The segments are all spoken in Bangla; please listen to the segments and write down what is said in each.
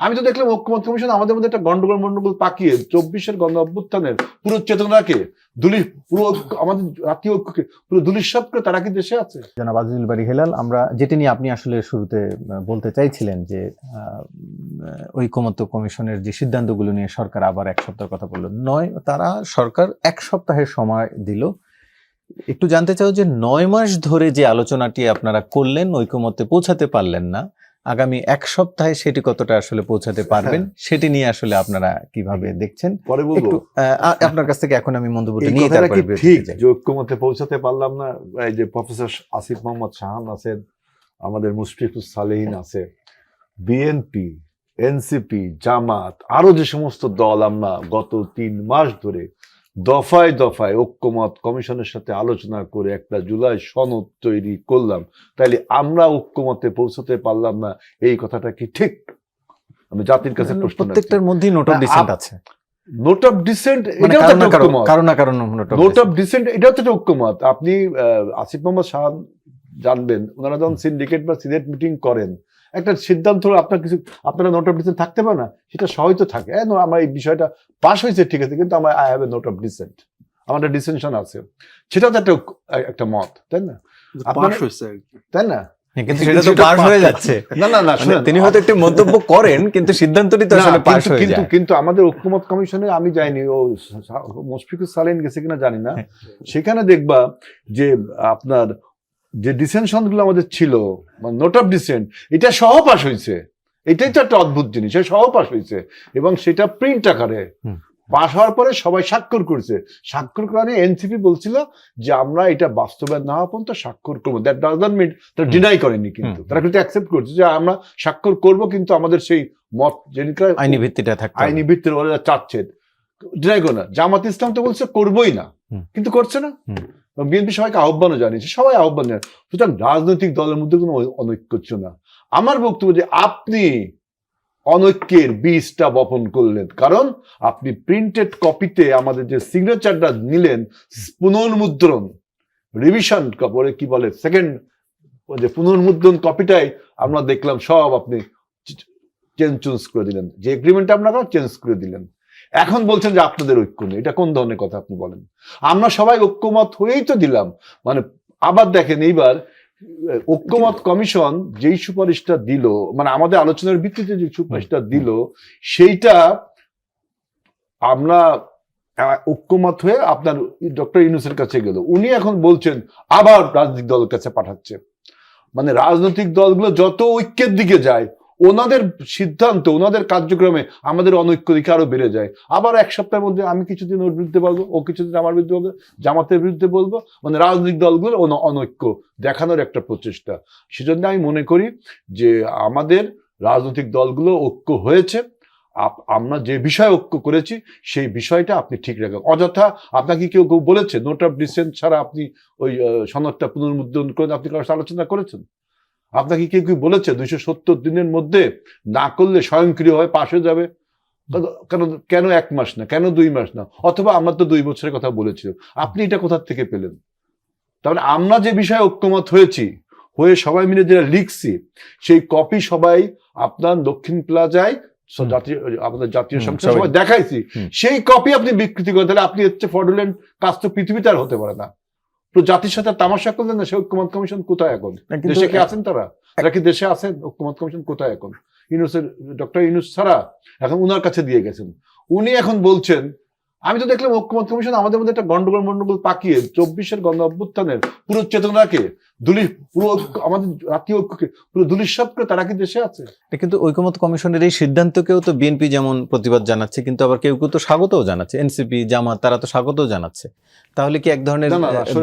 আমি তো দেখলাম ঐক্যমত কমিশন আমাদের মধ্যে একটা গন্ডগোল পাকিয়ে 24-এর গণ অভ্যুত্থানের পুরো চেতনাকে পুরো আমাদের জাতীয় ঐক্যকে পুরো দুলিশাত করে তারা কি দেশে আছে? জনাব আজিজুল বারী হেলাল, আমরা যেটি নিয়ে আপনি আসলে শুরুতে বলতে চাইছিলেন যে ঐকমত্য কমিশনের যে সিদ্ধান্তগুলো নিয়ে সরকার আবার এক সপ্তাহের কথা বললো, তারা সরকার এক সপ্তাহের সময় দিল। একটু জানতে চাও যে 9 মাস ধরে যে আলোচনাটি আপনারা করলেন ঐকমত্যে পৌঁছাতে পারলেন না, আগামী এক সপ্তাহে সেটি কতটা আসলে পৌঁছাতে পারবেন সেটি নিয়ে আসলে আপনারা কিভাবে দেখছেন? পরে বলবো। আপনার কাছ থেকে এখন আমি মন্তব্যটা নিয়ে কথাটা কি তারপরে ঠিক যে ঐক্যমত্যে পৌঁছাতে পারলাম না? এই যে প্রফেসর আসিফ মোহাম্মদ শাহান আছেন, আমাদের মুশফিকুস সালেহীন আছে, বিএনপি, এনসিপি, জামাত, আরো যে সমস্ত দল আমরা গত 3 মাস ধরে দফায় দফায় ঐক্যমত কমিশনের সাথে আলোচনা করে একটা জুলাই সনদ তৈরি করলাম, তাইলে আমরা ঐক্যমতে পৌঁছতে পারলাম না, এই কথাটা কি ঠিক? আমি জাতির কাছে প্রশ্ন, প্রত্যেকটার মধ্যেই নোট অফ ডিসেন্ট আছে। নোট অফ ডিসেন্ট এটাও তো ঐক্যমত, নোট অফ ডিসেন্ট এটাও তো ঐক্যমত। আপনি আসিফ মোহাম্মদ শাহান জানবেন, ওনারা যখন সিন্ডিকেট বা সিনেট মিটিং করেন, একটা সিদ্ধান্ত আপনার কিছু আপনারা নোট অফ ডিসেন্ট থাকতে পারে না, সেটা সবাই তো থাকে। আমার এই বিষয়টা পাস হয়েছে ঠিক আছে, কিন্তু আমার I have a note of dissent, আমার একটা ডিসেনশন আছে, সেটাও তো একটা মত, তাই না? তাই না? কিন্তু সেটা তো পাস হয়ে যাচ্ছে। না না না, তিনি হয়তো একটি মন্তব্য করেন, কিন্তু সিদ্ধান্তটি তো আসলে পাস হয়ে যায়। কিন্তু আমাদের ঐক্যমত কমিশনে আমি যাইনি, ও মুশফিকুস সালেহীন গেছে কিনা জানি না, সেখানে দেখবা যে আপনার যে ডিসেনশন গুলো আমাদের ছিল, নোট অফ ডিসেন্ট, এটা সহ পাস হয়েছে। এটাই তো একটা অদ্ভুত জিনিস, সহ পাস হয়েছে এবং সেটা প্রিন্ট আকারে পাস হওয়ার পরে সবাই স্বাক্ষর করছে। স্বাক্ষর করা এনসিপি বলছিল যে আমরা এটা বাস্তবায়ন না হওয়া পর্যন্ত স্বাক্ষর করবো। দ্যাট ডাজন্ট মিন তারা ডিনাই করেনি, কিন্তু তারা কিন্তু অ্যাকসেপ্ট করছে যে আমরা স্বাক্ষর করব, কিন্তু আমাদের সেই মত যেটা আইনি ভিত্তিটা থাকবে, আইনি ভিত্তির ওরা চাচ্ছে ডিনাই করে না। জামাত ইসলাম তো বলছে করবোই না, কিন্তু করছে না। বিএনপি সবাইকে আহ্বানও জানিয়েছে, সবাই আহ্বান জানায়। সুতরাং রাজনৈতিক দলের মধ্যে কোনো অনৈক্য না। আমার বক্তব্য যে আপনি অনৈক্যের বীজটা বপন করলেন, কারণ আপনি প্রিন্টেড কপিতে আমাদের যে সিগনেচারটা নিলেন, পুনর্মুদ্রণ রিভিশন কাপড়ে কি বলে সেকেন্ড যে পুনর্মুদ্রণ কপিটাই আমরা দেখলাম সব আপনি চেঞ্জ করে দিলেন, যে এগ্রিমেন্ট আপনারা চেঞ্জ করে দিলেন। এখন বলছেন যে আপনাদের ঐক্য নেই, এটা কোন ধরনের কথা আপনি বলেন? আমরা সবাই ঐক্যমত হয়েই তো দিলাম। মানে আবার দেখেন, এইবার ঐক্যমত কমিশন যেই সুপারিশটা দিল, মানে আমাদের আলোচনার ভিত্তিতে যে সুপারিশটা দিল, সেইটা আমরা ঐক্যমত হয়ে আপনার ডক্টর ইউনূসের কাছে গেল, উনি এখন বলছেন আবার রাজনৈতিক দলের কাছে পাঠাচ্ছে। মানে রাজনৈতিক দলগুলো যত ঐক্যের দিকে যায়, ওনাদের সিদ্ধান্ত, ওনাদের কার্যক্রমে আমাদের অনৈক্য দিকে আরো বেড়ে যায়। আবার এক সপ্তাহের মধ্যে আমি কিছুদিন ওর বিরুদ্ধে বলবো, ও কিছুদিন আমার বিরুদ্ধে বলবো, জামাতের বিরুদ্ধে বলবো, মানে রাজনৈতিক দলগুলোর অনৈক্য দেখানোর একটা প্রচেষ্টা। সেজন্য আমি মনে করি যে আমাদের রাজনৈতিক দলগুলো ঐক্য হয়েছে, আমরা যে বিষয়ে ঐক্য করেছি সেই বিষয়টা আপনি ঠিক রাখেন। অযথা আপনাকে কেউ বলেছে নোট অফ ডিসেন্ট ছাড়া আপনি ওই সনদটা পুনর্মুদ্রণ করেন, আপনি কারোর সাথে আলোচনা করেছেন? আপনাকে কেউ বলেছে 270 দিনের মধ্যে না করলে স্বয়ংক্রিয়ভাবে পাশ হয়ে যাবে? কেন 1 মাস না, কেন 2 মাস না? অথবা আমরা তো 2 বছরের কথা বলেছি, আপনি এটা কোথা থেকে পেলেন? তাহলে আমরা যে বিষয়ে ঐক্যমত হয়ে সবাই মিলে যেটা লিখছি, সেই কপি সবাই আপনার দক্ষিণ প্লাজায় আমাদের জাতীয় সংসদ সবাই দেখাইছি, সেই কপি আপনি বিকৃতি করেন, তাহলে আপনি হচ্ছে ফ্রডুলেন্ট কাজ তো পৃথিবীতে আর হতে পারে না। তো জাতির সাথে তামাশা করলেন না। সে ঐক্যমত কমিশন কোথায় এখন? দেশে কি আছেন তারা কি দেশে আছেন? ঐক্যমত কমিশন কোথায় এখন? ডক্টর ইউনূস ছাড়া এখন উনার কাছে দিয়ে গেছেন। উনি এখন বলছেন, আমি তো দেখলাম ঐক্যমত কমিশন আমাদের মধ্যে একটা গন্ডগোল পাকিয়ে 24-এর গণ অভ্যুত্থানের পুরো চেতনাকে পুরো আমাদের জাতীয় ঐক্যকে পুরো দুলিশাত করে তারা কি দেশে আছে? কিন্তু ঐকমত কমিশনের এই সিদ্ধান্তকেও তো বিএনপি যেমন প্রতিবাদ জানাচ্ছে, কিন্তু আবার কেউ কেউ তো স্বাগতও জানাচ্ছে, এনসিপি, জামাত, তারা তো স্বাগতও জানাচ্ছে। তাহলে কি এক ধরনের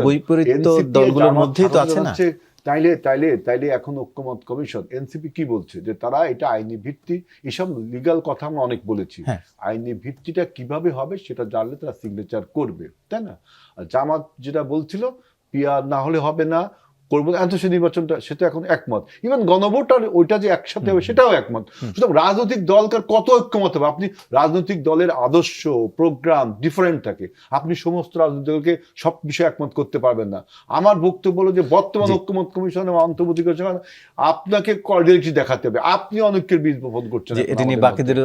বৈপরীত্য দলগুলোর মধ্যেই তো আছে না? তাইলে এখন ঐক্যমত কমিশন এনসিপি কি বলছে যে তারা এটা আইনি ভিত্তি, এসব লিগাল কথা আমরা অনেক বলেছি, আইনি ভিত্তিটা কিভাবে হবে সেটা জানলে তারা সিগনেচার করবে, তাই না? জামাত যেটা বলছিল পিআর না হলে হবে না, করবো আন্তর্জাতিক নির্বাচনটা, সেটা এখন একমত। ইভেন গণভোট আর ওইটা যে একসাথে হবে সেটাও একমত। সুতরাং রাজনৈতিক দলকার কত ঐক্যমত হবে? আপনি রাজনৈতিক দলের আদর্শ প্রোগ্রাম ডিফারেন্ট থাকে, আপনি সমস্ত রাজনৈতিক দলকে সব বিষয়ে একমত করতে পারবেন না। আমার বক্তব্য হলো যে বর্তমান ঐক্যমত কমিশন এবং অন্তর্বর্তী কমিশন আপনাকে কর্ডিয়ালিটি দেখাতে হবে। আপনি অনৈক্যের বীজ বপন করছেন। যে এটা নিয়ে বাকিদের